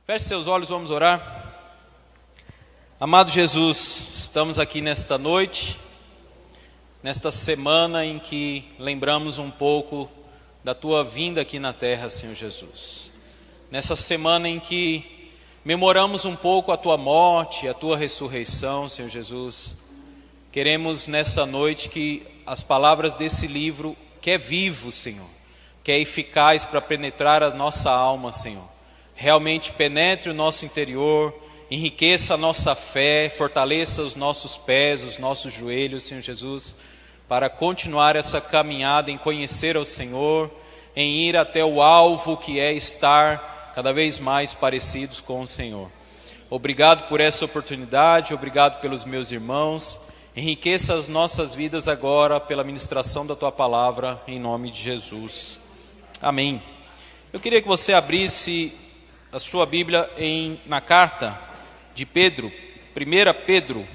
Feche seus olhos, vamos orar. Amado Jesus, estamos aqui nesta noite, nesta semana em que lembramos um pouco da Tua vinda aqui na terra, Senhor Jesus. Nessa semana em que memoramos um pouco a Tua morte, a Tua ressurreição, Senhor Jesus. Queremos nessa noite que as palavras desse livro, que é vivo, Senhor, que é eficaz para penetrar a nossa alma, Senhor, realmente penetre o nosso interior, enriqueça a nossa fé, fortaleça os nossos pés, os nossos joelhos, Senhor Jesus, para continuar essa caminhada em conhecer ao Senhor, em ir até o alvo que é estar cada vez mais parecidos com o Senhor. Obrigado por essa oportunidade, obrigado pelos meus irmãos, enriqueça as nossas vidas agora pela ministração da Tua palavra, em nome de Jesus. Amém. Eu queria que você abrisse a sua Bíblia na carta de Pedro, 1 Pedro,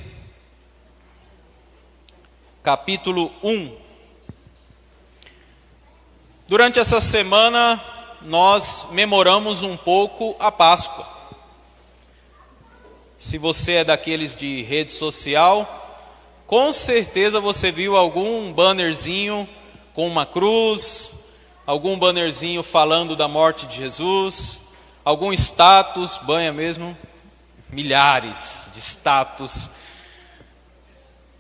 capítulo 1. Durante essa semana, nós memoramos um pouco a Páscoa. Se você é daqueles de rede social, com certeza você viu algum bannerzinho com uma cruz, algum bannerzinho falando da morte de Jesus, algum status, banha mesmo, milhares de status.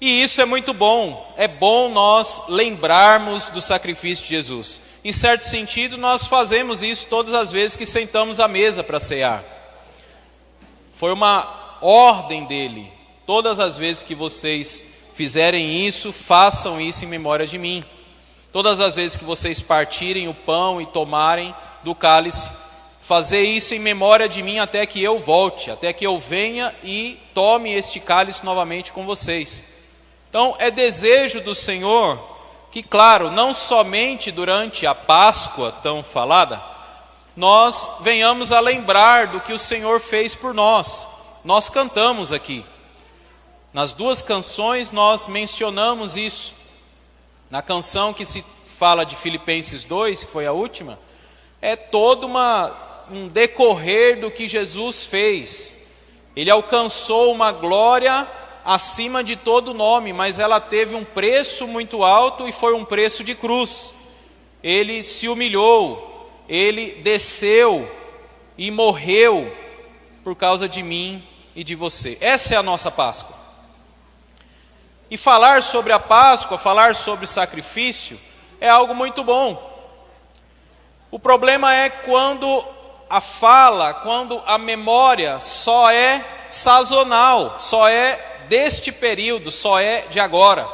E isso é muito bom, é bom nós lembrarmos do sacrifício de Jesus. Em certo sentido, nós fazemos isso todas as vezes que sentamos à mesa para cear. Foi uma ordem dele, todas as vezes que vocês fizerem isso, façam isso em memória de mim. Todas as vezes que vocês partirem o pão e tomarem do cálice, fazer isso em memória de mim até que eu volte, até que eu venha e tome este cálice novamente com vocês. Então é desejo do Senhor que, claro, não somente durante a Páscoa tão falada, nós venhamos a lembrar do que o Senhor fez por nós. Nós cantamos aqui. Nas duas canções nós mencionamos isso. Na canção que se fala de Filipenses 2, que foi a última, é todo um decorrer do que Jesus fez. Ele alcançou uma glória acima de todo nome, mas ela teve um preço muito alto e foi um preço de cruz. Ele se humilhou, ele desceu e morreu por causa de mim e de você. Essa é a nossa Páscoa. E falar sobre a Páscoa, falar sobre sacrifício, é algo muito bom. O problema é quando a fala, quando a memória só é sazonal, só é deste período, só é de agora.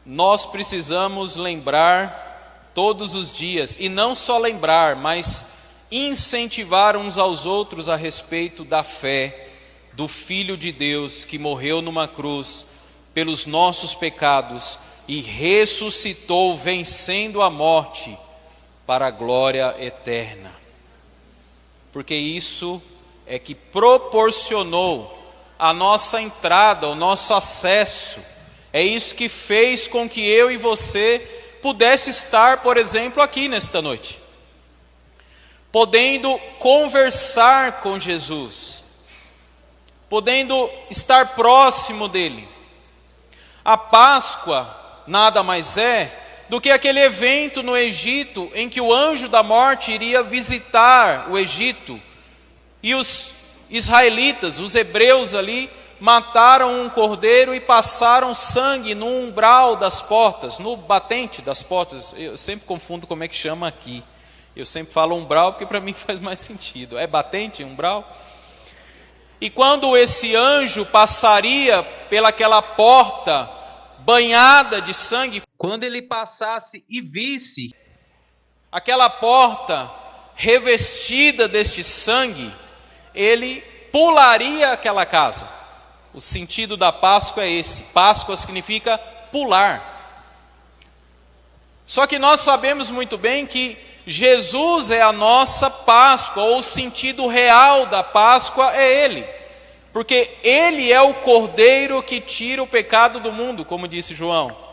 Nós precisamos lembrar todos os dias, e não só lembrar, mas incentivar uns aos outros a respeito da fé do Filho de Deus que morreu numa cruz pelos nossos pecados e ressuscitou vencendo a morte para a glória eterna. Porque isso é que proporcionou a nossa entrada, o nosso acesso. É isso que fez com que eu e você pudesse estar, por exemplo, aqui nesta noite, podendo conversar com Jesus, podendo estar próximo dele. A Páscoa nada mais é do que aquele evento no Egito em que o anjo da morte iria visitar o Egito e os israelitas, os hebreus ali, mataram um cordeiro e passaram sangue no umbral das portas, no batente das portas. Eu sempre confundo como é que chama aqui. Eu sempre falo umbral porque para mim faz mais sentido. É batente, umbral? E quando esse anjo passaria pelaquela porta banhada de sangue, quando ele passasse e visse aquela porta revestida deste sangue, ele pularia aquela casa. O sentido da Páscoa é esse. Páscoa significa pular. Só que nós sabemos muito bem que Jesus é a nossa Páscoa, ou o sentido real da Páscoa é Ele. Porque Ele é o Cordeiro que tira o pecado do mundo, como disse João.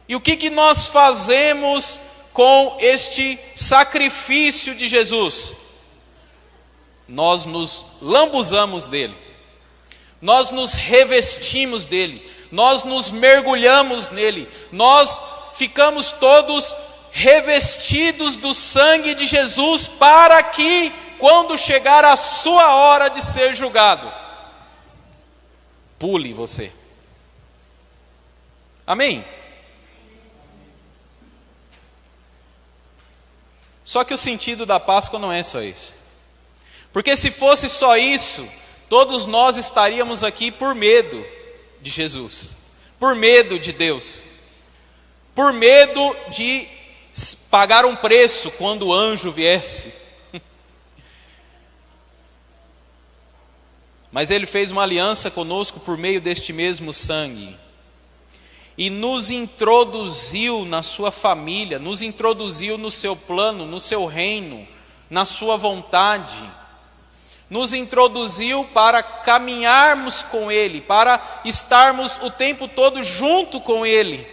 E o que nós fazemos com este sacrifício de Jesus? Nós nos lambuzamos dele, nós nos revestimos dele, nós nos mergulhamos nele, nós ficamos todos revestidos do sangue de Jesus, para que, quando chegar a sua hora de ser julgado, pule você. Amém? Só que o sentido da Páscoa não é só esse. Porque se fosse só isso, todos nós estaríamos aqui por medo de Jesus, por medo de Deus, por medo de pagar um preço quando o anjo viesse. Mas Ele fez uma aliança conosco por meio deste mesmo sangue, e nos introduziu na sua família, nos introduziu no seu plano, no seu reino, na sua vontade, nos introduziu para caminharmos com Ele, para estarmos o tempo todo junto com Ele.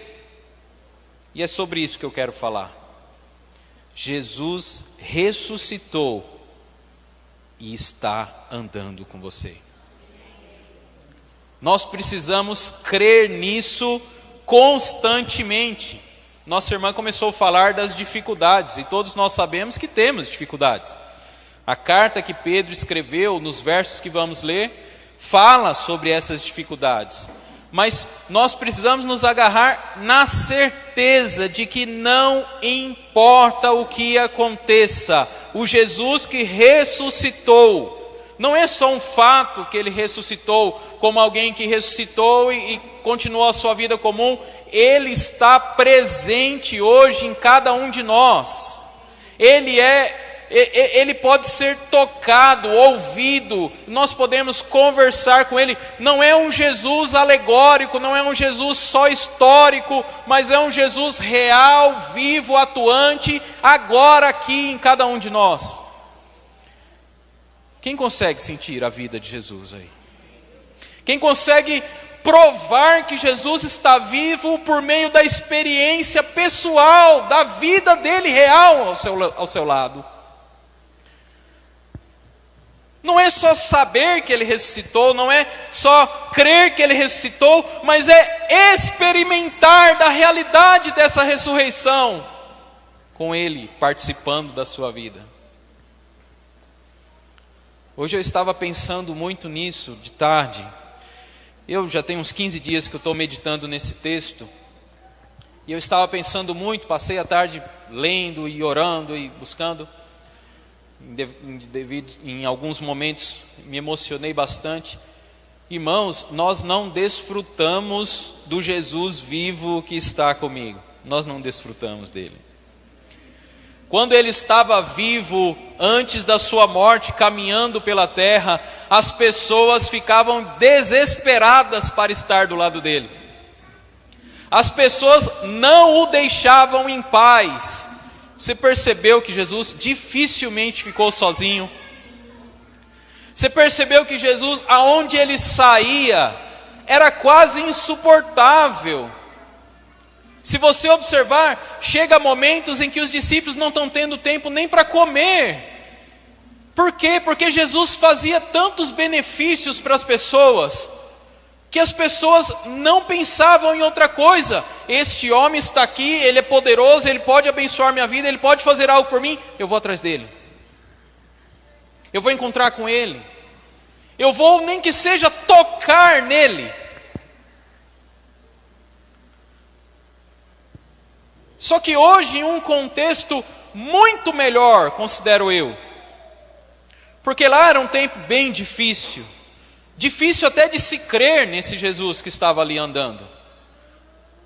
E é sobre isso que eu quero falar. Jesus ressuscitou e está andando com você. Nós precisamos crer nisso constantemente. Nossa irmã começou a falar das dificuldades, e todos nós sabemos que temos dificuldades. A carta que Pedro escreveu, nos versos que vamos ler, fala sobre essas dificuldades. Mas nós precisamos nos agarrar na certeza de que não importa o que aconteça, o Jesus que ressuscitou, não é só um fato que Ele ressuscitou, como alguém que ressuscitou e continuou a sua vida comum. Ele está presente hoje em cada um de nós. Ele pode ser tocado, ouvido, nós podemos conversar com Ele. Não é um Jesus alegórico, não é um Jesus só histórico, mas é um Jesus real, vivo, atuante, agora aqui em cada um de nós. Quem consegue sentir a vida de Jesus aí? Quem consegue provar que Jesus está vivo por meio da experiência pessoal, da vida dele real ao seu lado? Não é só saber que Ele ressuscitou, não é só crer que Ele ressuscitou, mas é experimentar da realidade dessa ressurreição, com Ele participando da sua vida. Hoje eu estava pensando muito nisso, de tarde. Eu já tenho uns 15 dias que eu estou meditando nesse texto, e eu estava pensando muito, passei a tarde lendo e orando e buscando. Em alguns momentos me emocionei bastante. Irmãos, nós não desfrutamos do Jesus vivo que está comigo. Nós não desfrutamos dele. Quando Ele estava vivo, antes da sua morte, caminhando pela terra, as pessoas ficavam desesperadas para estar do lado dele. As pessoas não o deixavam em paz. Você percebeu que Jesus dificilmente ficou sozinho? Você percebeu que Jesus, aonde Ele saía, era quase insuportável. Se você observar, chega momentos em que os discípulos não estão tendo tempo nem para comer. Por quê? Porque Jesus fazia tantos benefícios para as pessoas, que as pessoas não pensavam em outra coisa. Este homem está aqui, ele é poderoso, ele pode abençoar minha vida, ele pode fazer algo por mim, eu vou atrás dele. Eu vou encontrar com ele. Eu vou, nem que seja, tocar nele. Só que hoje, em um contexto muito melhor, considero eu, porque lá era um tempo bem difícil até de se crer nesse Jesus que estava ali andando.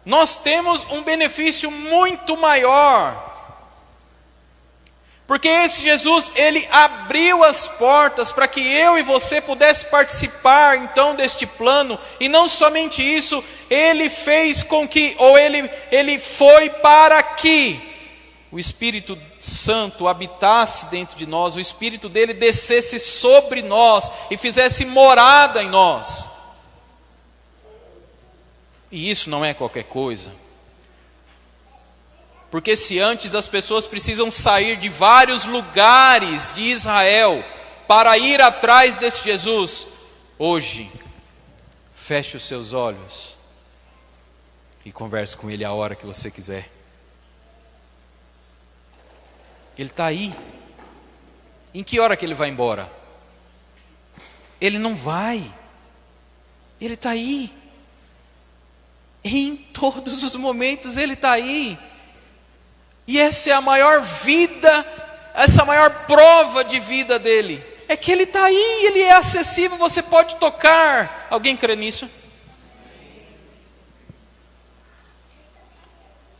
Nós temos um benefício muito maior, porque esse Jesus, Ele abriu as portas para que eu e você pudesse participar então deste plano, e não somente isso, Ele fez com que, Ele foi para que o Espírito Santo habitasse dentro de nós, o Espírito dele descesse sobre nós e fizesse morada em nós. E isso não é qualquer coisa. Porque se antes as pessoas precisam sair de vários lugares de Israel para ir atrás desse Jesus, hoje, feche os seus olhos e converse com Ele a hora que você quiser. Ele está aí. Em que hora que Ele vai embora? Ele não vai. Ele está aí. Em todos os momentos Ele está aí. E essa é a maior vida, essa é a maior prova de vida dele. É que Ele está aí, Ele é acessível, você pode tocar. Alguém crê nisso?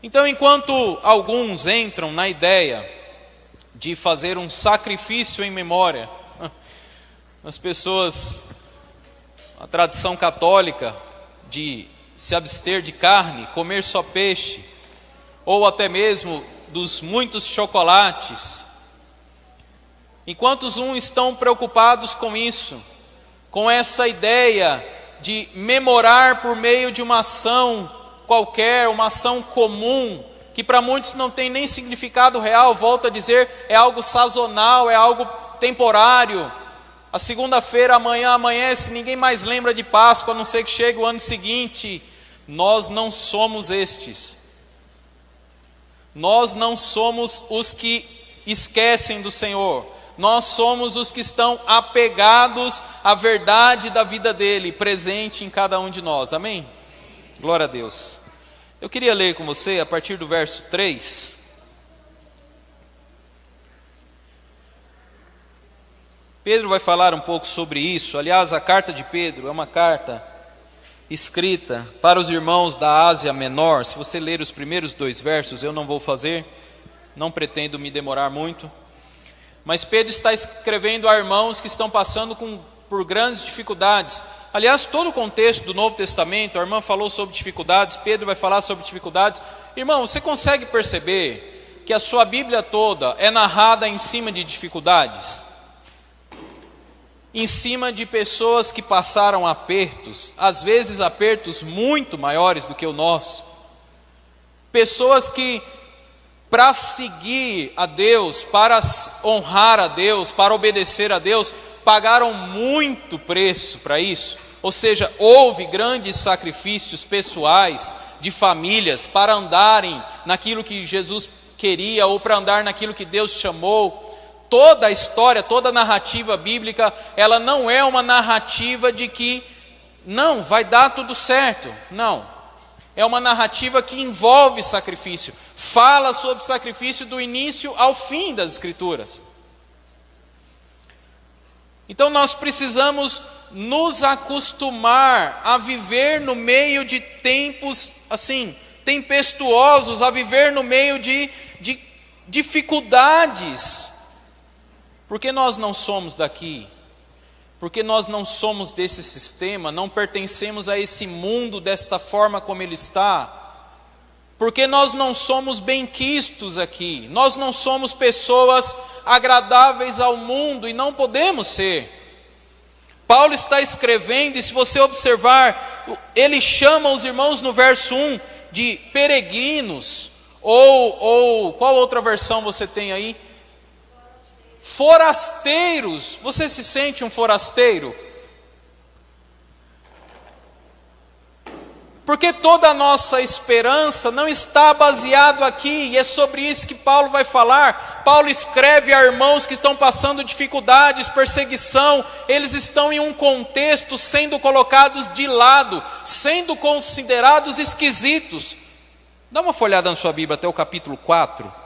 Então, enquanto alguns entram na ideia de fazer um sacrifício em memória, as pessoas, a tradição católica de se abster de carne, comer só peixe, ou até mesmo dos muitos chocolates, enquanto uns estão preocupados com isso, com essa ideia de memorar por meio de uma ação qualquer, uma ação comum, que para muitos não tem nem significado real, volto a dizer, é algo sazonal, é algo temporário. A segunda-feira, amanhã amanhece, ninguém mais lembra de Páscoa, a não ser que chegue o ano seguinte. Nós não somos estes. Nós não somos os que esquecem do Senhor. Nós somos os que estão apegados à verdade da vida dele, presente em cada um de nós. Amém? Glória a Deus. Eu queria ler com você a partir do verso 3. Pedro vai falar um pouco sobre isso. Aliás, a carta de Pedro é uma carta escrita para os irmãos da Ásia Menor. Se você ler os primeiros 2 versos, eu não vou fazer, não pretendo me demorar muito. Mas Pedro está escrevendo a irmãos que estão passando por grandes dificuldades. Aliás, todo o contexto do Novo Testamento, a irmã falou sobre dificuldades, Pedro vai falar sobre dificuldades. Irmão, você consegue perceber que a sua Bíblia toda é narrada em cima de dificuldades? Em cima de pessoas que passaram apertos, às vezes apertos muito maiores do que o nosso. Pessoas que, para seguir a Deus, para honrar a Deus, para obedecer a Deus, pagaram muito preço para isso. Ou seja, houve grandes sacrifícios pessoais, de famílias, para andarem naquilo que Jesus queria, ou para andar naquilo que Deus chamou. Toda a história, toda a narrativa bíblica, ela não é uma narrativa de que não, vai dar tudo certo. Não, é uma narrativa que envolve sacrifício. Fala sobre sacrifício do início ao fim das Escrituras. Então nós precisamos nos acostumar a viver no meio de tempos assim, tempestuosos, a viver no meio de dificuldades. Porque nós não somos daqui, porque nós não somos desse sistema, não pertencemos a esse mundo desta forma como ele está, porque nós não somos benquistos aqui, nós não somos pessoas agradáveis ao mundo e não podemos ser. Paulo está escrevendo, e se você observar, ele chama os irmãos no verso 1 de peregrinos, ou qual outra versão você tem aí? Forasteiros. Você se sente um forasteiro? Porque toda a nossa esperança não está baseado aqui, e é sobre isso que Paulo vai falar. Paulo escreve a irmãos que estão passando dificuldades, perseguição, eles estão em um contexto sendo colocados de lado, sendo considerados esquisitos. Dá uma folhada na sua Bíblia até o capítulo 4.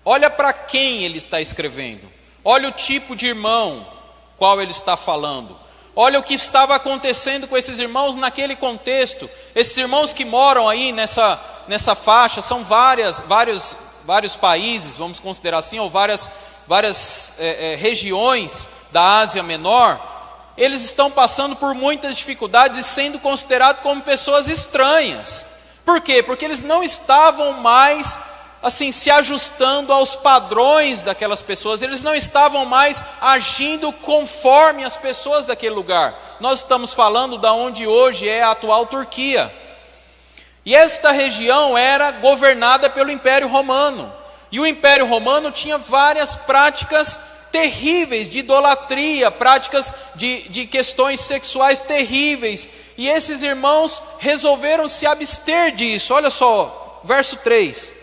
Olha para quem ele está escrevendo. Olha o tipo de irmão qual ele está falando. Olha o que estava acontecendo com esses irmãos naquele contexto. Esses irmãos que moram aí nessa faixa, são vários países, vamos considerar assim, ou várias regiões da Ásia Menor. Eles estão passando por muitas dificuldades e sendo considerados como pessoas estranhas. Por quê? Porque eles não estavam mais assim, se ajustando aos padrões daquelas pessoas. Eles não estavam mais agindo conforme as pessoas daquele lugar. Nós estamos falando da onde hoje é a atual Turquia. E esta região era governada pelo Império Romano. E o Império Romano tinha várias práticas terríveis de idolatria, práticas de questões sexuais terríveis. E esses irmãos resolveram se abster disso. Olha só, verso 3.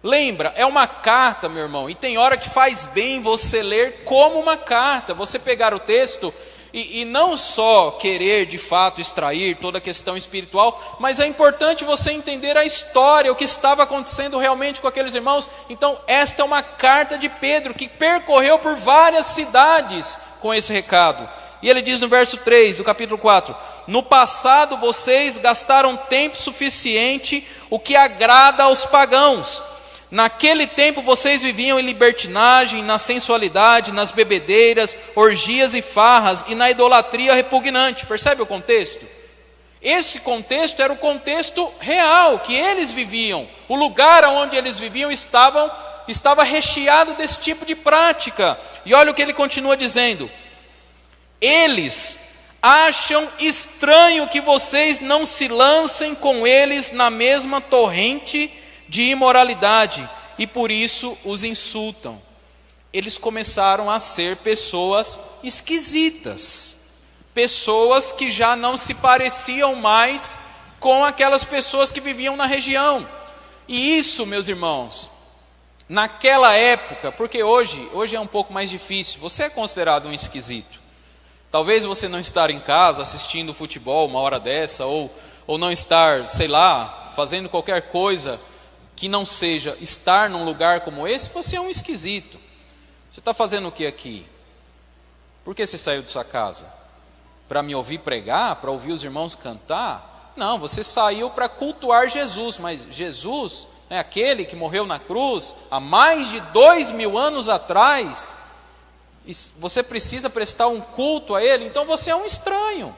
Lembra, é uma carta, meu irmão, e tem hora que faz bem você ler como uma carta, você pegar o texto e não só querer de fato extrair toda a questão espiritual, mas é importante você entender a história, o que estava acontecendo realmente com aqueles irmãos. Então esta é uma carta de Pedro, que percorreu por várias cidades com esse recado. E ele diz no verso 3 do capítulo 4: no passado vocês gastaram tempo suficiente, o que agrada aos pagãos. Naquele tempo vocês viviam em libertinagem, na sensualidade, nas bebedeiras, orgias e farras, e na idolatria repugnante. Percebe o contexto? Esse contexto era o contexto real que eles viviam. O lugar onde eles viviam estava recheado desse tipo de prática. E olha o que ele continua dizendo: eles acham estranho que vocês não se lancem com eles na mesma torrente de imoralidade, e por isso os insultam. Eles começaram a ser pessoas esquisitas, pessoas que já não se pareciam mais com aquelas pessoas que viviam na região. E isso, meus irmãos, naquela época, porque hoje é um pouco mais difícil, você é considerado um esquisito. Talvez você não estar em casa assistindo futebol uma hora dessa, ou não estar, sei lá, fazendo qualquer coisa que não seja estar num lugar como esse, você é um esquisito. Você está fazendo o que aqui? Por que você saiu de sua casa? Para me ouvir pregar? Para ouvir os irmãos cantar? Não, você saiu para cultuar Jesus, mas Jesus é aquele que morreu na cruz há mais de 2000 anos atrás, e você precisa prestar um culto a Ele, então você é um estranho.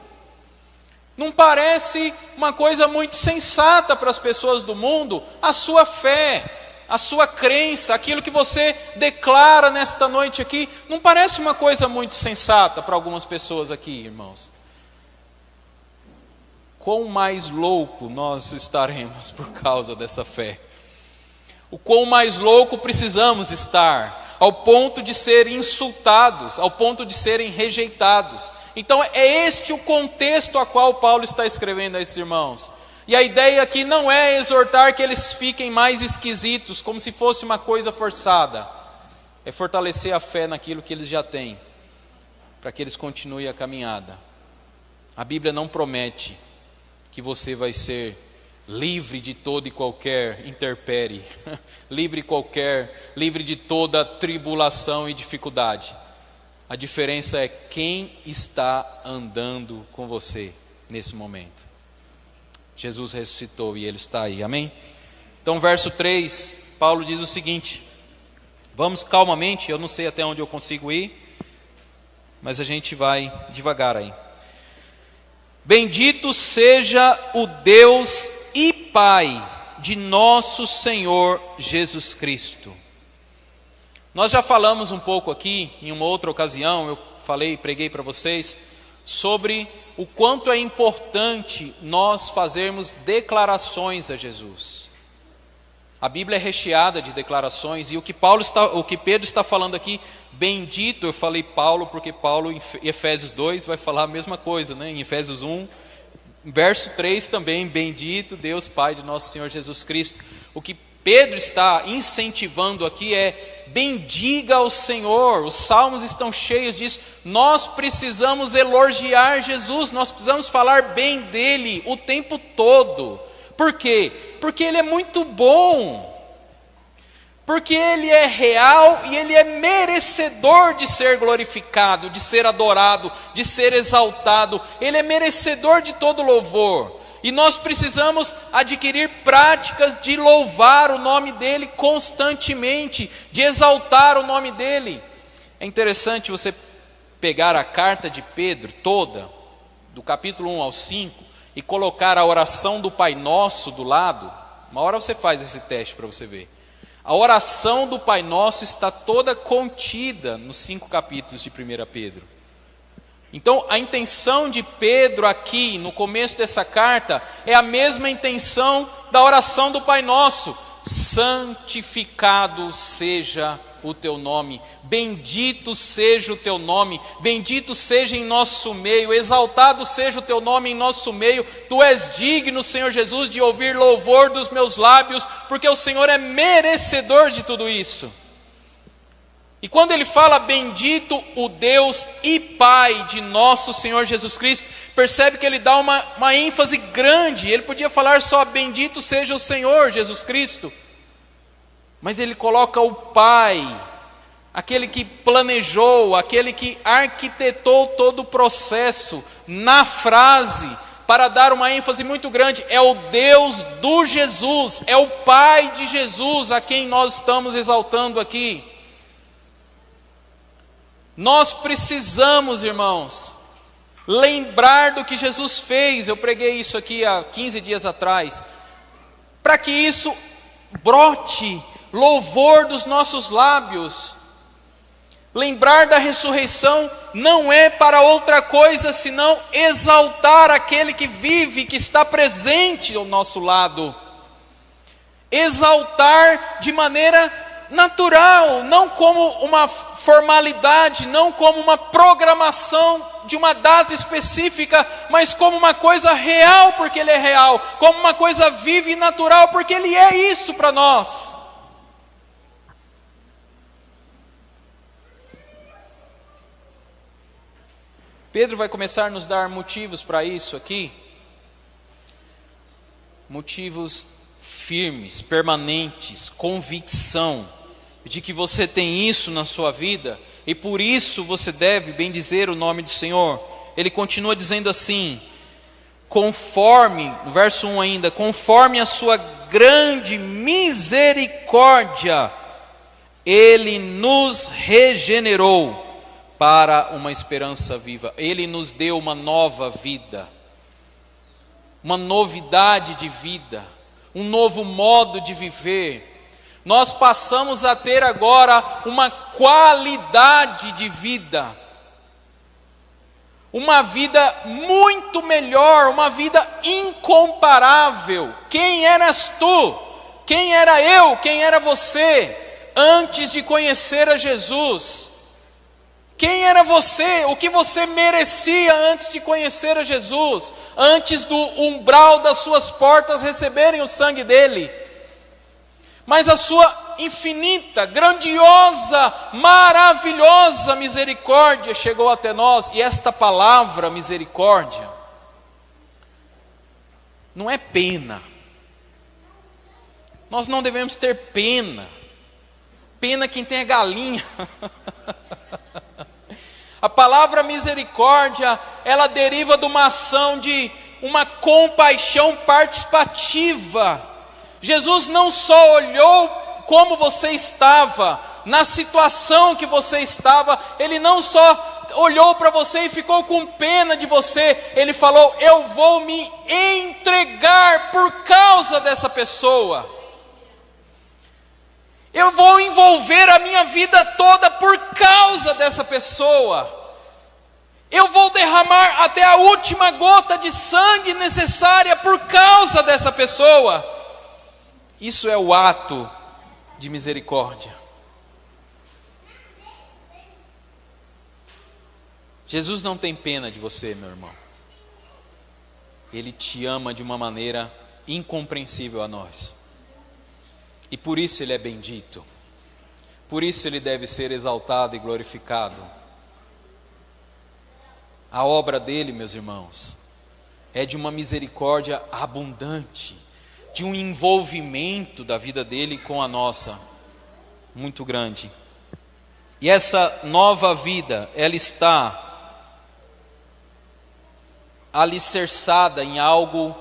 Não parece uma coisa muito sensata para as pessoas do mundo a sua fé, a sua crença, aquilo que você declara nesta noite aqui, não parece uma coisa muito sensata para algumas pessoas aqui, irmãos. Quão mais louco nós estaremos por causa dessa fé? O quão mais louco precisamos estar, ao ponto de ser insultados, ao ponto de serem rejeitados. Então é este o contexto a qual Paulo está escrevendo a esses irmãos. E a ideia aqui não é exortar que eles fiquem mais esquisitos, como se fosse uma coisa forçada. É fortalecer a fé naquilo que eles já têm, para que eles continuem a caminhada. A Bíblia não promete que você vai ser livre de toda e qualquer intempérie, livre de toda tribulação e dificuldade. A diferença é quem está andando com você nesse momento. Jesus ressuscitou e Ele está aí, amém? Então verso 3, Paulo diz o seguinte, vamos calmamente, eu não sei até onde eu consigo ir, mas a gente vai devagar aí. Bendito seja o Deus e Pai de nosso Senhor Jesus Cristo. Nós já falamos um pouco aqui, em uma outra ocasião, eu preguei para vocês, sobre o quanto é importante nós fazermos declarações a Jesus. A Bíblia é recheada de declarações, e o que Pedro está falando aqui, bendito, eu falei Paulo, porque Paulo em Efésios 2 vai falar a mesma coisa, né? Em Efésios 1, verso 3 também, bendito Deus Pai de nosso Senhor Jesus Cristo. O que Pedro está incentivando aqui é, bendiga ao Senhor. Os salmos estão cheios disso. Nós precisamos elogiar Jesus, nós precisamos falar bem dele o tempo todo. Por quê? Porque ele é muito bom, porque ele é real e ele é merecedor de ser glorificado, de ser adorado, de ser exaltado. Ele é merecedor de todo louvor. E nós precisamos adquirir práticas de louvar o nome dele constantemente, de exaltar o nome dele. É interessante você pegar a carta de Pedro toda, do capítulo 1 ao 5, e colocar a oração do Pai Nosso do lado, Uma hora você faz esse teste para você ver. A oração do Pai Nosso está toda contida nos 5 capítulos de 1 Pedro. Então, a intenção de Pedro aqui, no começo dessa carta, é a mesma intenção da oração do Pai Nosso. Santificado seja o teu nome, bendito seja o teu nome, bendito seja em nosso meio, exaltado seja o teu nome em nosso meio. Tu és digno, Senhor Jesus, de ouvir louvor dos meus lábios, porque o Senhor é merecedor de tudo isso. E quando ele fala bendito o Deus e Pai de nosso Senhor Jesus Cristo, percebe que ele dá uma ênfase grande. Ele podia falar só bendito seja o Senhor Jesus Cristo, mas ele coloca o Pai, aquele que planejou, aquele que arquitetou todo o processo, na frase, para dar uma ênfase muito grande. É o Deus do Jesus, é o Pai de Jesus a quem nós estamos exaltando aqui. Nós precisamos, irmãos, lembrar do que Jesus fez. Eu preguei isso aqui há 15 dias atrás, para que isso brote louvor dos nossos lábios. Lembrar da ressurreição não é para outra coisa senão exaltar aquele que vive, que está presente ao nosso lado. Exaltar de maneira natural, não como uma formalidade, não como uma programação de uma data específica, mas como uma coisa real, porque Ele é real, como uma coisa viva e natural, porque Ele é isso para nós. Pedro vai começar a nos dar motivos para isso aqui, motivos firmes, permanentes, convicção de que você tem isso na sua vida, e por isso você deve bendizer o nome do Senhor. Ele continua dizendo assim, conforme, no verso 1 ainda, conforme a sua grande misericórdia, Ele nos regenerou para uma esperança viva. Ele nos deu uma nova vida, uma novidade de vida, um novo modo de viver. Nós passamos a ter agora uma qualidade de vida, uma vida muito melhor, uma vida incomparável. Quem eras tu? Quem era eu? Quem era você antes de conhecer a Jesus? Quem era você? O que você merecia antes de conhecer a Jesus? Antes do umbral das suas portas receberem o sangue dele? Mas a sua infinita, grandiosa, maravilhosa misericórdia chegou até nós. E esta palavra misericórdia não é pena. Nós não devemos ter pena. Pena quem tem a galinha. A palavra misericórdia, ela deriva de uma ação de uma compaixão participativa. Jesus não só olhou como você estava, na situação que você estava, Ele não só olhou para você e ficou com pena de você, Ele falou, eu vou me entregar por causa dessa pessoa. Eu vou envolver a minha vida toda por causa dessa pessoa. Eu vou derramar até a última gota de sangue necessária por causa dessa pessoa. Isso é o ato de misericórdia. Jesus não tem pena de você, meu irmão. Ele te ama de uma maneira incompreensível a nós. E por isso Ele é bendito. Por isso Ele deve ser exaltado e glorificado. A obra dele, meus irmãos, é de uma misericórdia abundante, de um envolvimento da vida dele com a nossa, muito grande. E essa nova vida, ela está alicerçada em algo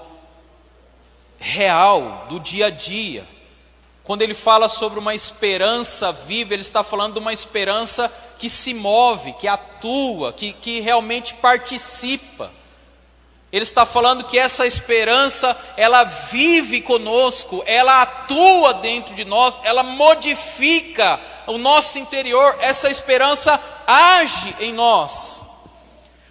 real, do dia a dia. Quando ele fala sobre uma esperança viva, ele está falando de uma esperança que se move, que atua, que realmente participa. Ele está falando que essa esperança, ela vive conosco, ela atua dentro de nós, ela modifica o nosso interior, essa esperança age em nós.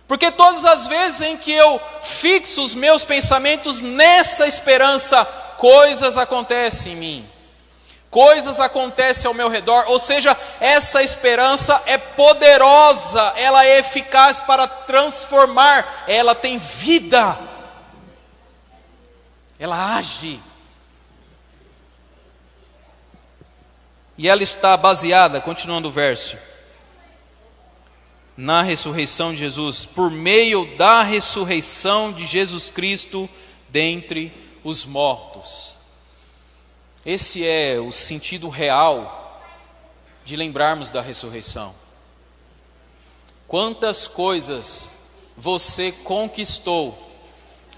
Porque todas as vezes em que eu fixo os meus pensamentos nessa esperança, coisas acontecem em mim. Coisas acontecem ao meu redor, ou seja, essa esperança é poderosa, ela é eficaz para transformar, ela tem vida, ela age. E ela está baseada, continuando o verso, na ressurreição de Jesus, por meio da ressurreição de Jesus Cristo dentre os mortos. Esse é o sentido real de lembrarmos da ressurreição. Quantas coisas você conquistou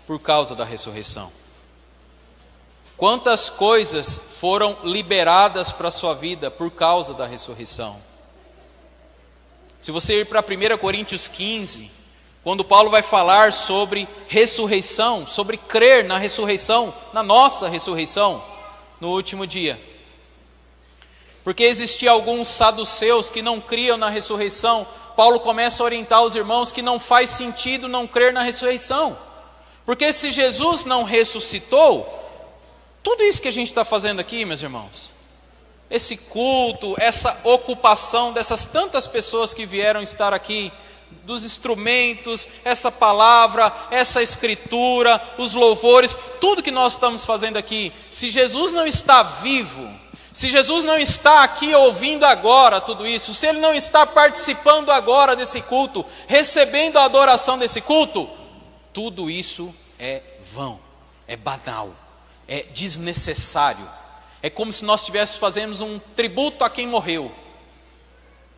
por causa da ressurreição? Quantas coisas foram liberadas para a sua vida por causa da ressurreição? Se você ir para 1 Coríntios 15, quando Paulo vai falar sobre ressurreição, sobre crer na ressurreição, na nossa ressurreição, no último dia. Porque existiam alguns saduceus que não criam na ressurreição. Paulo começa a orientar os irmãos que não faz sentido não crer na ressurreição. Porque se Jesus não ressuscitou, tudo isso que a gente está fazendo aqui, meus irmãos, esse culto, essa ocupação dessas tantas pessoas que vieram estar aqui, dos instrumentos, essa palavra, essa escritura, os louvores, tudo que nós estamos fazendo aqui, se Jesus não está vivo, se Jesus não está aqui ouvindo agora tudo isso, se Ele não está participando agora desse culto, recebendo a adoração desse culto, tudo isso é vão, é banal, é desnecessário, é como se nós estivéssemos fazendo um tributo a quem morreu.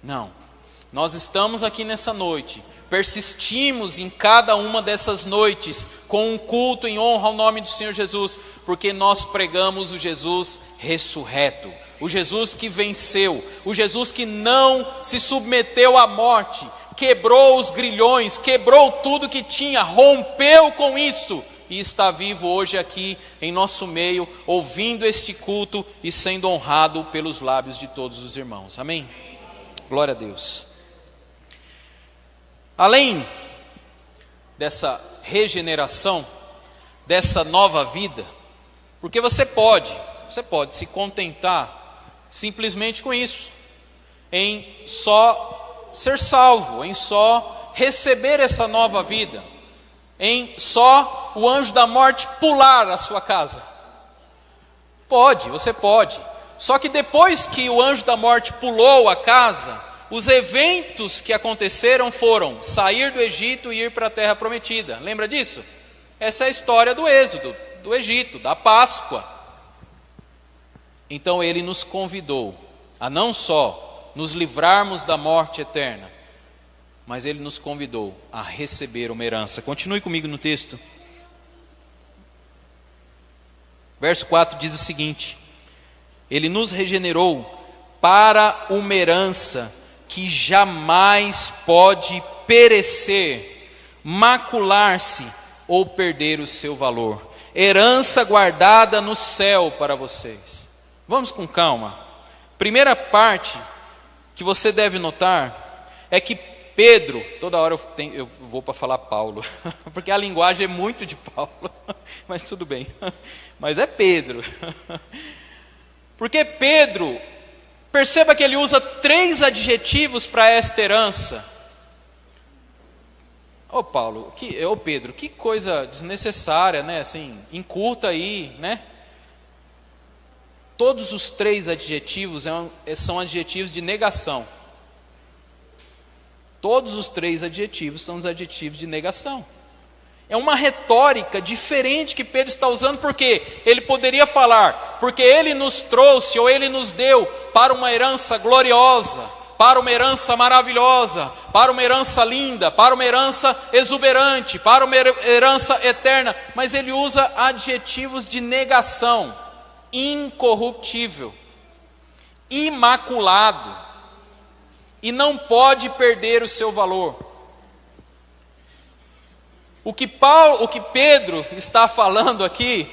Não. Nós estamos aqui nessa noite, persistimos em cada uma dessas noites com um culto em honra ao nome do Senhor Jesus, porque nós pregamos o Jesus ressurreto, o Jesus que venceu, o Jesus que não se submeteu à morte, quebrou os grilhões, quebrou tudo que tinha, rompeu com isso e está vivo hoje aqui em nosso meio, ouvindo este culto e sendo honrado pelos lábios de todos os irmãos. Amém? Glória a Deus. Além dessa regeneração, dessa nova vida, porque você pode se contentar simplesmente com isso, em só ser salvo, em só receber essa nova vida, em só o anjo da morte pular a sua casa. Você pode. Só que depois que o anjo da morte pulou a casa, os eventos que aconteceram foram sair do Egito e ir para a terra prometida. Lembra disso? Essa é a história do êxodo, do Egito, da Páscoa. Então Ele nos convidou a não só nos livrarmos da morte eterna, mas Ele nos convidou a receber uma herança. Continue comigo no texto. Verso 4 diz o seguinte: Ele nos regenerou para uma herança que jamais pode perecer, macular-se ou perder o seu valor. Herança guardada no céu para vocês. Vamos com calma. Primeira parte que você deve notar é que Pedro, toda hora eu vou para falar Paulo, porque a linguagem é muito de Paulo, mas tudo bem, mas é Pedro, porque Pedro, perceba que ele usa 3 adjetivos para esta herança. Pedro, que coisa desnecessária, né? Assim, inculta aí, né? Todos os 3 adjetivos são adjetivos de negação. Todos os 3 adjetivos são os adjetivos de negação. É uma retórica diferente que Pedro está usando, porque ele poderia falar, porque Ele nos trouxe, ou Ele nos deu para uma herança gloriosa, para uma herança maravilhosa, para uma herança linda, para uma herança exuberante, para uma herança eterna, mas ele usa adjetivos de negação: incorruptível, imaculado, e não pode perder o seu valor. o que Pedro está falando aqui,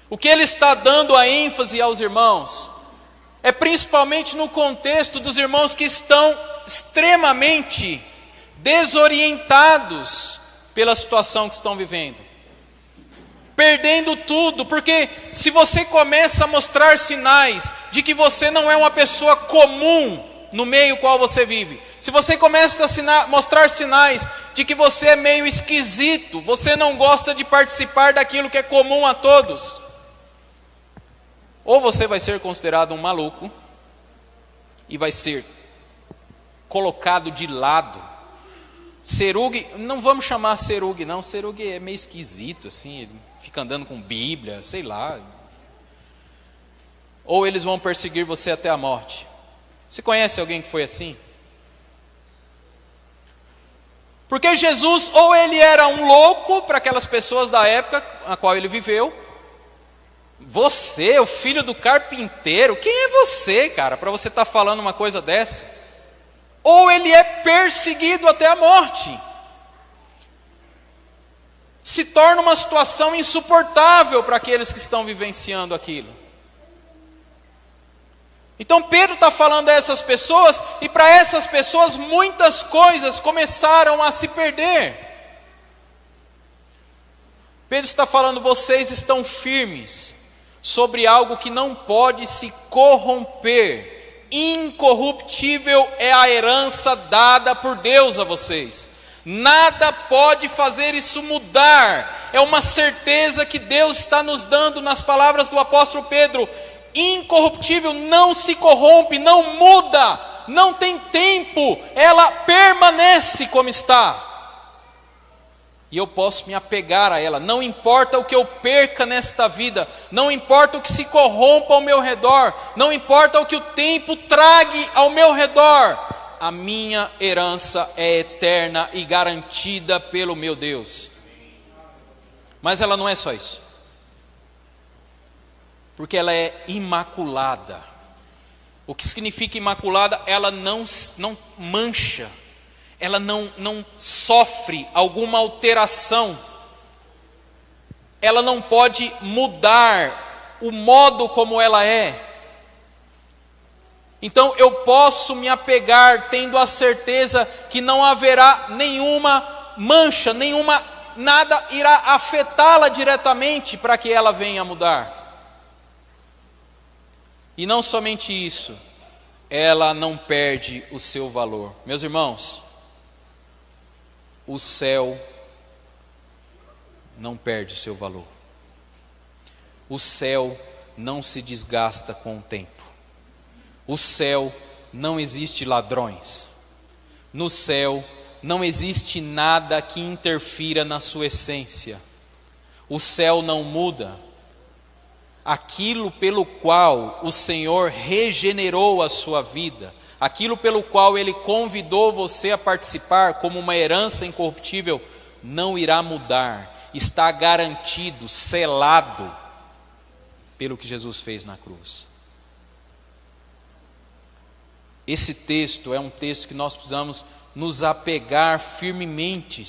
o que ele está dando a ênfase aos irmãos, é principalmente no contexto dos irmãos que estão extremamente desorientados pela situação que estão vivendo, perdendo tudo, porque se você começa a mostrar sinais de que você não é uma pessoa comum no meio qual você vive, se você começa a mostrar sinais de que você é meio esquisito, você não gosta de participar daquilo que é comum a todos, ou você vai ser considerado um maluco e vai ser colocado de lado. Serugue, não vamos chamar Serugue não, Serugue é meio esquisito assim, ele fica andando com Bíblia, sei lá. Ou eles vão perseguir você até a morte. Você conhece alguém que foi assim? Porque Jesus, ou ele era um louco para aquelas pessoas da época a qual ele viveu. Você, o filho do carpinteiro, quem é você, cara, para você estar falando uma coisa dessa? Ou ele é perseguido até a morte. Se torna uma situação insuportável para aqueles que estão vivenciando aquilo. Então Pedro está falando a essas pessoas, e para essas pessoas muitas coisas começaram a se perder. Pedro está falando, vocês estão firmes sobre algo que não pode se corromper. Incorruptível é a herança dada por Deus a vocês. Nada pode fazer isso mudar. É uma certeza que Deus está nos dando nas palavras do apóstolo Pedro. Incorruptível, não se corrompe, não muda, não tem tempo, ela permanece como está. E eu posso me apegar a ela, não importa o que eu perca nesta vida, não importa o que se corrompa ao meu redor, não importa o que o tempo trague ao meu redor, a minha herança é eterna e garantida pelo meu Deus. Mas ela não é só isso, porque ela é imaculada. O que significa imaculada? Ela não mancha, ela não sofre alguma alteração, ela não pode mudar o modo como ela é. Então eu posso me apegar tendo a certeza que não haverá nenhuma mancha, nada irá afetá-la diretamente para que ela venha a mudar. E não somente isso, ela não perde o seu valor. Meus irmãos, o céu não perde o seu valor. O céu não se desgasta com o tempo. O céu não existe ladrões. No céu não existe nada que interfira na sua essência. O céu não muda. Aquilo pelo qual o Senhor regenerou a sua vida, aquilo pelo qual Ele convidou você a participar como uma herança incorruptível, não irá mudar, está garantido, selado pelo que Jesus fez na cruz. Esse texto é um texto que nós precisamos nos apegar firmemente,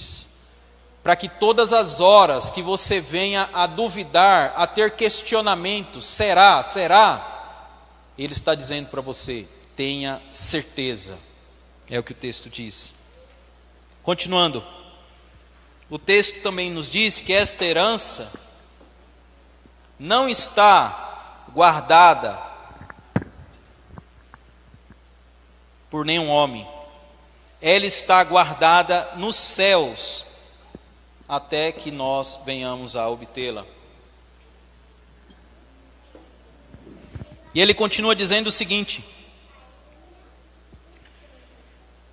para que todas as horas que você venha a duvidar, a ter questionamentos, será? Ele está dizendo para você, tenha certeza, é o que o texto diz. Continuando, o texto também nos diz que esta herança não está guardada por nenhum homem, ela está guardada nos céus, até que nós venhamos a obtê-la. E ele continua dizendo o seguinte,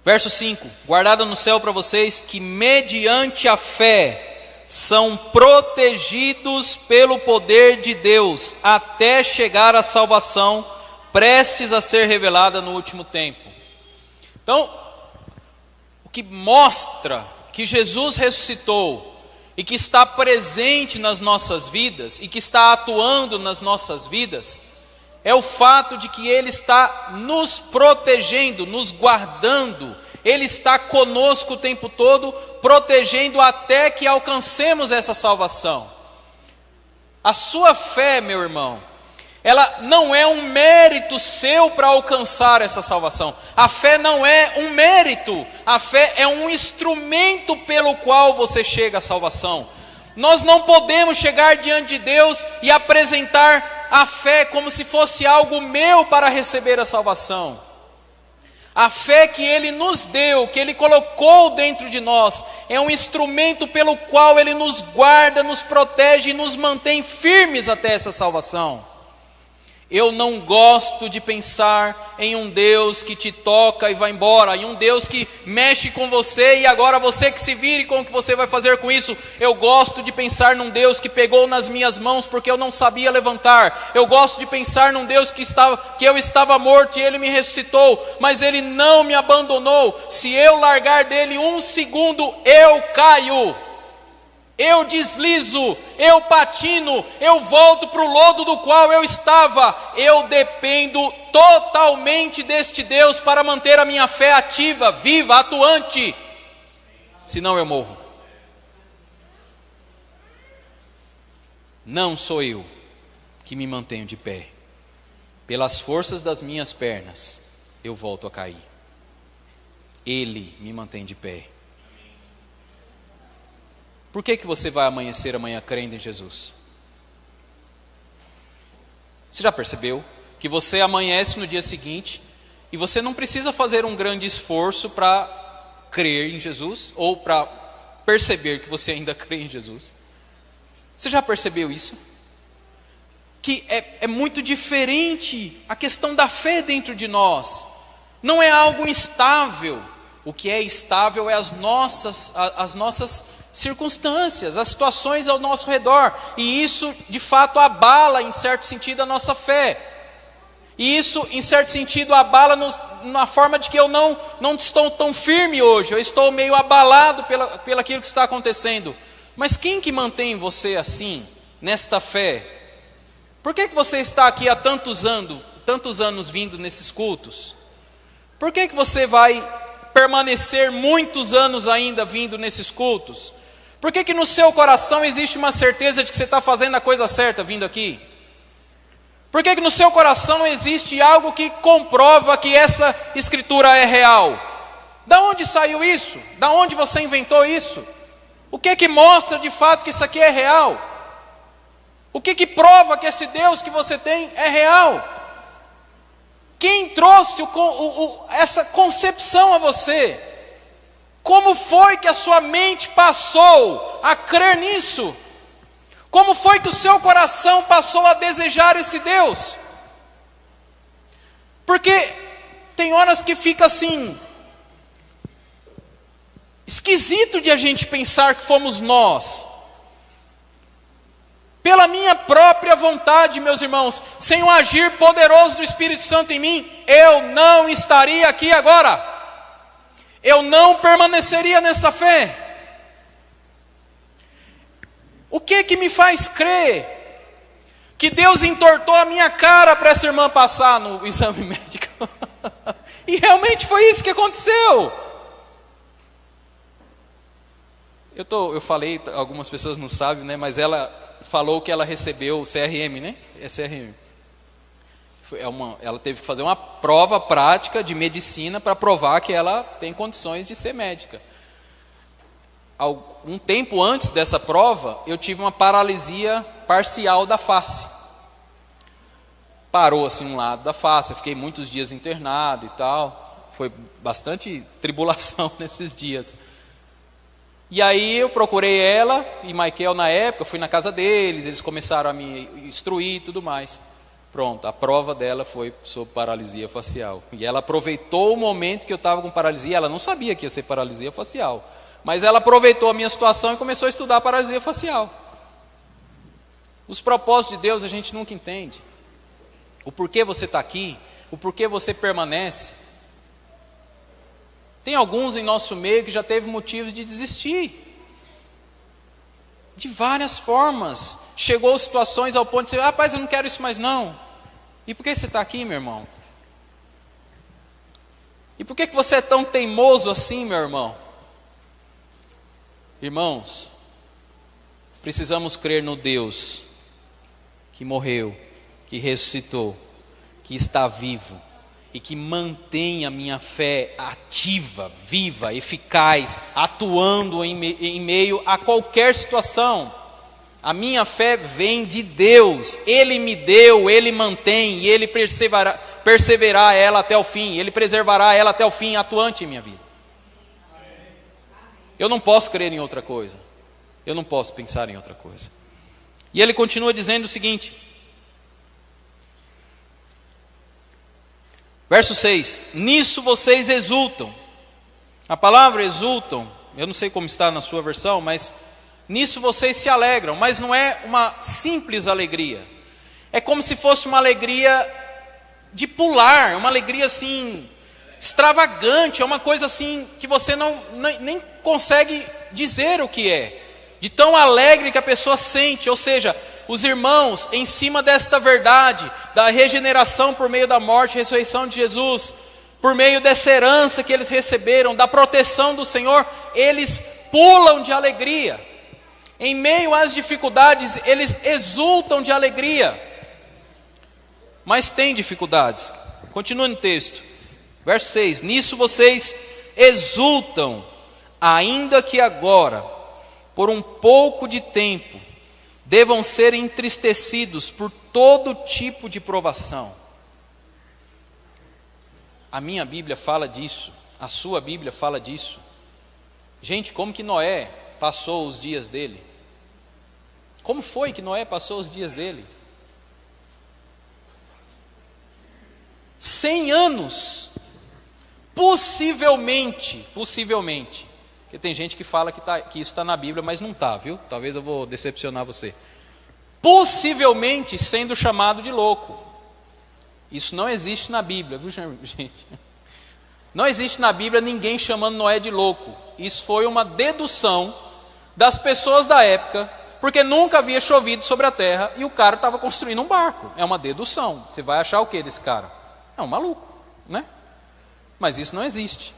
verso 5: guardada no céu para vocês, que mediante a fé são protegidos pelo poder de Deus, até chegar à salvação, prestes a ser revelada no último tempo. Então, o que mostra que Jesus ressuscitou e que está presente nas nossas vidas e que está atuando nas nossas vidas, é o fato de que Ele está nos protegendo, nos guardando, Ele está conosco o tempo todo, protegendo até que alcancemos essa salvação. A sua fé, meu irmão, ela não é um mérito seu para alcançar essa salvação. A fé não é um mérito, a fé é um instrumento pelo qual você chega à salvação. Nós não podemos chegar diante de Deus e apresentar a fé como se fosse algo meu para receber a salvação. A fé que Ele nos deu, que Ele colocou dentro de nós, é um instrumento pelo qual Ele nos guarda, nos protege e nos mantém firmes até essa salvação. Eu não gosto de pensar em um Deus que te toca e vai embora, em um Deus que mexe com você e agora você que se vire com o que você vai fazer com isso. Eu gosto de pensar num Deus que pegou nas minhas mãos porque eu não sabia levantar. Eu gosto de pensar num Deus que eu estava morto e Ele me ressuscitou, mas Ele não me abandonou. Se eu largar dele um segundo, eu caio. Eu deslizo, eu patino, eu volto para o lodo do qual eu estava. Eu dependo totalmente deste Deus para manter a minha fé ativa, viva, atuante. Senão eu morro. Não sou eu que me mantenho de pé. Pelas forças das minhas pernas, eu volto a cair. Ele me mantém de pé. Por que você vai amanhecer amanhã crendo em Jesus? Você já percebeu que você amanhece no dia seguinte e você não precisa fazer um grande esforço para crer em Jesus ou para perceber que você ainda crê em Jesus? Você já percebeu isso? Que é muito diferente a questão da fé dentro de nós. Não é algo instável. O que é estável é as nossas circunstâncias, as situações ao nosso redor, e isso de fato abala em certo sentido a nossa fé, e isso em certo sentido abala na forma de que eu não estou tão firme hoje, eu estou meio abalado pelo aquilo que está acontecendo. Mas quem que mantém você assim, nesta fé? Por que você está aqui há tantos anos vindo nesses cultos? Por que você vai permanecer muitos anos ainda vindo nesses cultos? Por que no seu coração existe uma certeza de que você está fazendo a coisa certa vindo aqui? Por que no seu coração existe algo que comprova que essa escritura é real? Da onde saiu isso? Da onde você inventou isso? O que mostra de fato que isso aqui é real? O que prova que esse Deus que você tem é real? Quem trouxe essa concepção a você? Como foi que a sua mente passou a crer nisso? Como foi que o seu coração passou a desejar esse Deus? Porque tem horas que fica assim, esquisito de a gente pensar que fomos nós. Pela minha própria vontade, meus irmãos, sem o agir poderoso do Espírito Santo em mim, eu não estaria aqui agora. Eu não permaneceria nessa fé. O que me faz crer que Deus entortou a minha cara para essa irmã passar no exame médico? E realmente foi isso que aconteceu. Eu falei, algumas pessoas não sabem, né? Mas ela falou que ela recebeu o CRM, né? É CRM. Ela teve que fazer uma prova prática de medicina para provar que ela tem condições de ser médica. Um tempo antes dessa prova, eu tive uma paralisia parcial da face. Parou assim um lado da face, eu fiquei muitos dias internado e tal. Foi bastante tribulação nesses dias. E aí eu procurei ela e Michael na época, fui na casa deles, eles começaram a me instruir e tudo mais. Pronto, a prova dela foi sobre paralisia facial. E ela aproveitou o momento que eu estava com paralisia, ela não sabia que ia ser paralisia facial, mas ela aproveitou a minha situação e começou a estudar paralisia facial. Os propósitos de Deus a gente nunca entende. O porquê você está aqui, o porquê você permanece. Tem alguns em nosso meio que já teve motivos de desistir. De várias formas. Chegou situações ao ponto de dizer, rapaz, eu não quero isso mais não. E por que você está aqui, meu irmão? E por que você é tão teimoso assim, meu irmão? Irmãos, precisamos crer no Deus que morreu, que ressuscitou, que está vivo e que mantém a minha fé ativa, viva, eficaz, atuando em meio a qualquer situação. A minha fé vem de Deus, Ele me deu, Ele mantém, e Ele perseverará ela até o fim, Ele preservará ela até o fim, atuante em minha vida. Eu não posso crer em outra coisa, eu não posso pensar em outra coisa. E ele continua dizendo o seguinte, verso 6, nisso vocês exultam. A palavra exultam, eu não sei como está na sua versão, mas nisso vocês se alegram, mas não é uma simples alegria. É como se fosse uma alegria de pular, uma alegria assim, extravagante, é uma coisa assim que você nem consegue dizer o que é. De tão alegre que a pessoa sente, ou seja, os irmãos, em cima desta verdade, da regeneração por meio da morte e ressurreição de Jesus, por meio dessa herança que eles receberam, da proteção do Senhor, eles pulam de alegria. Em meio às dificuldades, eles exultam de alegria. Mas tem dificuldades. Continua no texto. Verso 6. Nisso vocês exultam, ainda que agora, por um pouco de tempo, devam ser entristecidos por todo tipo de provação. A minha Bíblia fala disso. A sua Bíblia fala disso. Gente, como que Noé passou os dias dele? Como foi que Noé passou os dias dele? 100 anos, possivelmente, porque tem gente que fala que isso está na Bíblia, mas não está, viu? Talvez eu vou decepcionar você. Possivelmente sendo chamado de louco. Isso não existe na Bíblia, viu, gente? Não existe na Bíblia ninguém chamando Noé de louco. Isso foi uma dedução das pessoas da época, porque nunca havia chovido sobre a terra e o cara estava construindo um barco. É uma dedução. Você vai achar o que desse cara? É um maluco, né? Mas isso não existe.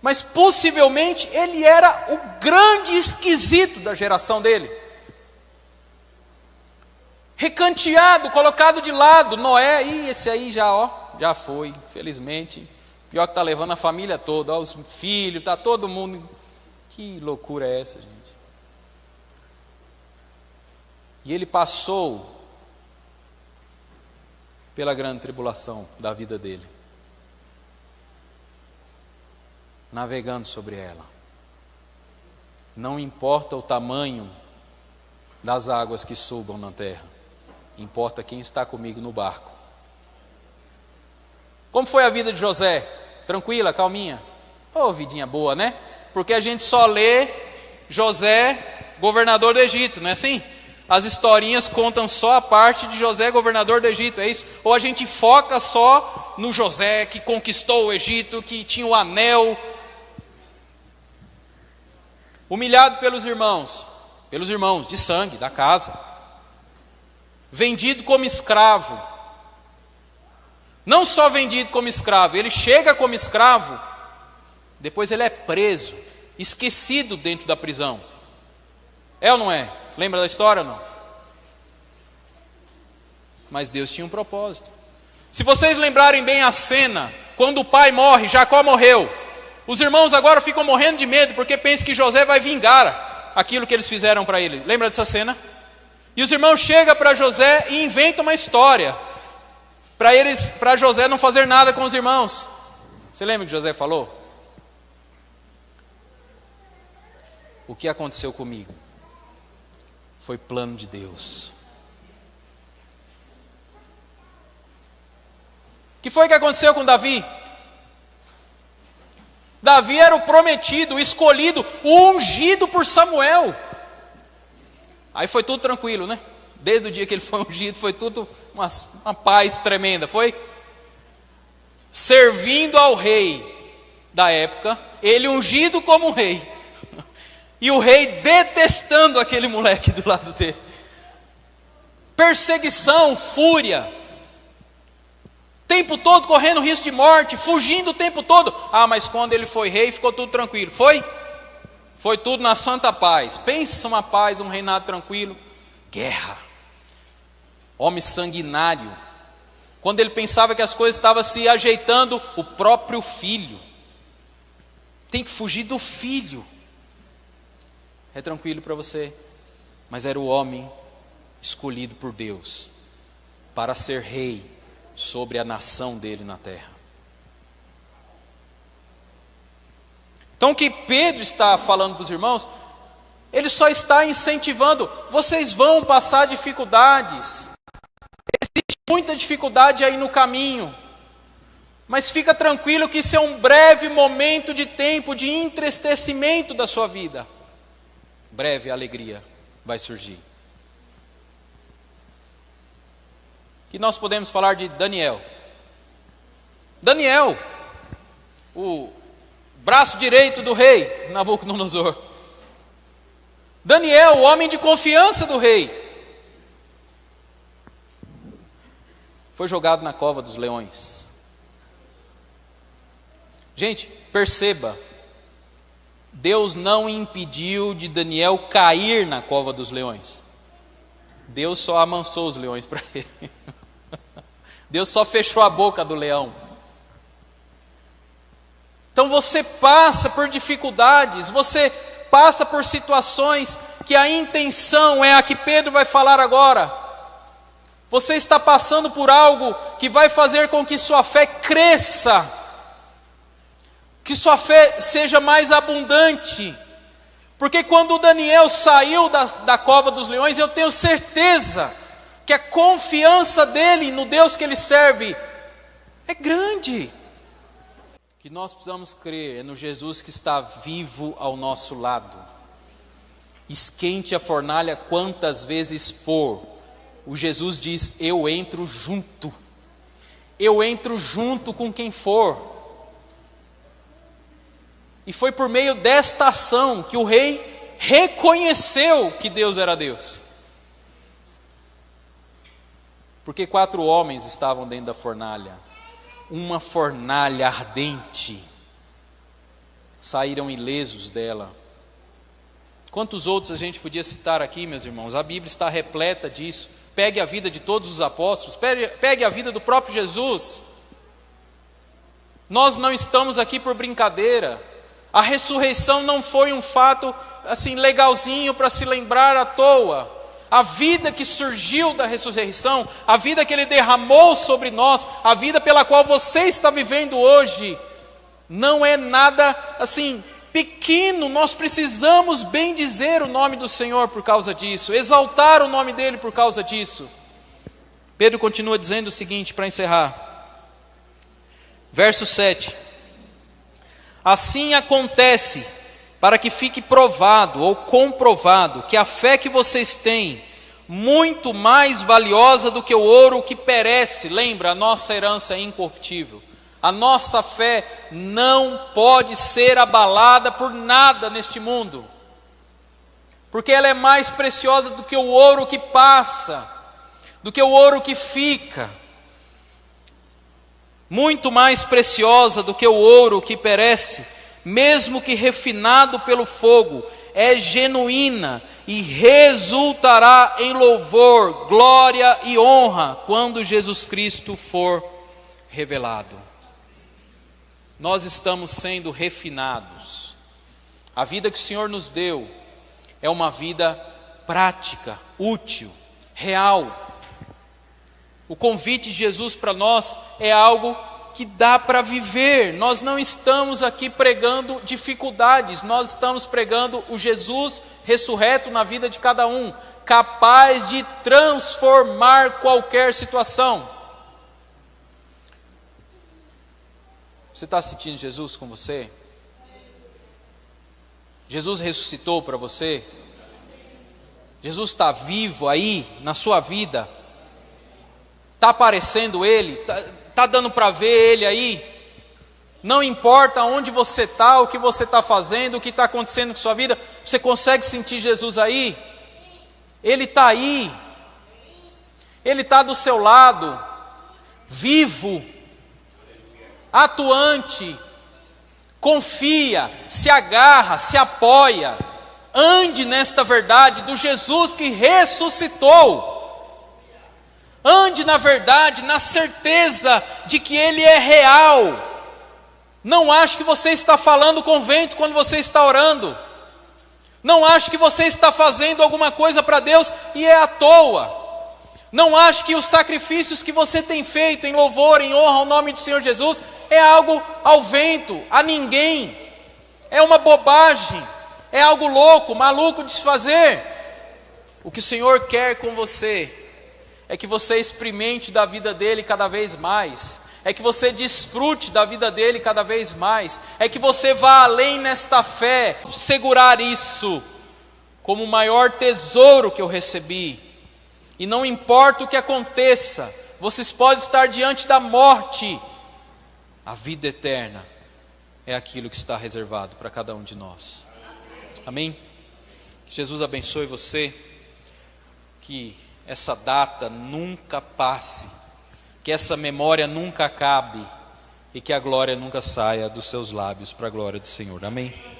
Mas possivelmente ele era o grande esquisito da geração dele. Recanteado, colocado de lado. Noé, esse aí já foi, infelizmente. Pior que está levando a família toda, os filhos, está todo mundo. Que loucura é essa, gente? E ele passou pela grande tribulação da vida dele, navegando sobre ela. Não importa o tamanho das águas que subam na terra, importa quem está comigo no barco. Como foi a vida de José? Tranquila, calminha? Ô, vidinha boa, né? Porque a gente só lê José, governador do Egito, não é assim? As historinhas contam só a parte de José, governador do Egito, é isso? Ou a gente foca só no José que conquistou o Egito, que tinha o anel, humilhado pelos irmãos de sangue, da casa, vendido como escravo. Não só vendido como escravo, ele chega como escravo, depois ele é preso, esquecido dentro da prisão. É ou não é? Lembra da história ou não? Mas Deus tinha um propósito. Se vocês lembrarem bem a cena, quando o pai morre, Jacó morreu. Os irmãos agora ficam morrendo de medo, porque pensam que José vai vingar aquilo que eles fizeram para ele. Lembra dessa cena? E os irmãos chegam para José e inventam uma história para José não fazer nada com os irmãos. Você lembra que José falou? O que aconteceu comigo foi plano de Deus. O que foi que aconteceu com Davi? Davi era o prometido, o escolhido, o ungido por Samuel. Aí foi tudo tranquilo, né? Desde o dia que ele foi ungido, foi tudo uma paz tremenda, foi? Servindo ao rei da época, ele ungido como rei. E o rei detestando aquele moleque do lado dele. Perseguição, fúria. tempo todo correndo risco de morte, fugindo o tempo todo. Ah, mas quando ele foi rei, ficou tudo tranquilo. Foi? Foi tudo na santa paz. Pensa uma paz, um reinado tranquilo. Guerra. Homem sanguinário. Quando ele pensava que as coisas estavam se ajeitando, o próprio filho. Tem que fugir do filho. É tranquilo para você, mas era o homem escolhido por Deus para ser rei sobre a nação dele na terra. Então o que Pedro está falando para os irmãos, ele só está incentivando, vocês vão passar dificuldades, existe muita dificuldade aí no caminho, mas fica tranquilo que isso é um breve momento de tempo de entristecimento da sua vida. Breve alegria vai surgir. Que nós podemos falar de Daniel. Daniel, o braço direito do rei Nabucodonosor. Daniel, o homem de confiança do rei, foi jogado na cova dos leões. Gente, perceba, Deus não impediu de Daniel cair na cova dos leões. Deus só amansou os leões para ele. Deus só fechou a boca do leão. Então você passa por dificuldades, você passa por situações que a intenção é a que Pedro vai falar agora. Você está passando por algo que vai fazer com que sua fé cresça, que sua fé seja mais abundante. Porque quando Daniel saiu da cova dos leões, eu tenho certeza que a confiança dele no Deus que ele serve é grande. Que nós precisamos crer no Jesus que está vivo ao nosso lado. Esquente a fornalha quantas vezes for. O Jesus diz, eu entro junto. Eu entro junto com quem for. E foi por meio desta ação que o rei reconheceu que Deus era Deus. Porque 4 homens estavam dentro da fornalha. Uma fornalha ardente. Saíram ilesos dela. Quantos outros a gente podia citar aqui, meus irmãos? A Bíblia está repleta disso. Pegue a vida de todos os apóstolos, pegue a vida do próprio Jesus. Nós não estamos aqui por brincadeira. A ressurreição não foi um fato assim legalzinho para se lembrar à toa. A vida que surgiu da ressurreição, a vida que Ele derramou sobre nós, a vida pela qual você está vivendo hoje, não é nada assim pequeno. Nós precisamos bendizer o nome do Senhor por causa disso, exaltar o nome dEle por causa disso. Pedro continua dizendo o seguinte para encerrar. Verso 7. Assim acontece, para que fique provado ou comprovado que a fé que vocês têm, muito mais valiosa do que o ouro que perece. Lembra, a nossa herança é incorruptível. A nossa fé não pode ser abalada por nada neste mundo, porque ela é mais preciosa do que o ouro que passa, do que o ouro que fica. Muito mais preciosa do que o ouro que perece, mesmo que refinado pelo fogo, é genuína e resultará em louvor, glória e honra quando Jesus Cristo for revelado. Nós estamos sendo refinados. A vida que o Senhor nos deu é uma vida prática, útil, real. O convite de Jesus para nós é algo que dá para viver. Nós não estamos aqui pregando dificuldades, nós estamos pregando o Jesus ressurreto na vida de cada um, capaz de transformar qualquer situação. Você está sentindo Jesus com você? Jesus ressuscitou para você? Jesus está vivo aí na sua vida? Está aparecendo Ele? Está dando para ver Ele aí? Não importa onde você está, o que você está fazendo, o que está acontecendo com sua vida, você consegue sentir Jesus aí? Ele está aí. Ele está do seu lado, vivo, atuante, confia, se agarra, se apoia. Ande nesta verdade do Jesus que ressuscitou. Ande na verdade, na certeza de que Ele é real. Não ache que você está falando com vento quando você está orando. Não ache que você está fazendo alguma coisa para Deus e é à toa. Não ache que os sacrifícios que você tem feito em louvor, em honra ao nome do Senhor Jesus, é algo ao vento, a ninguém. É uma bobagem, é algo louco, maluco de se fazer. O que o Senhor quer com você é que você experimente da vida dEle cada vez mais. É que você desfrute da vida dEle cada vez mais. É que você vá além nesta fé, segurar isso como o maior tesouro que eu recebi. E não importa o que aconteça, vocês podem estar diante da morte, a vida eterna é aquilo que está reservado para cada um de nós. Amém? Que Jesus abençoe você, que essa data nunca passe, que essa memória nunca acabe e que a glória nunca saia dos seus lábios para a glória do Senhor. Amém?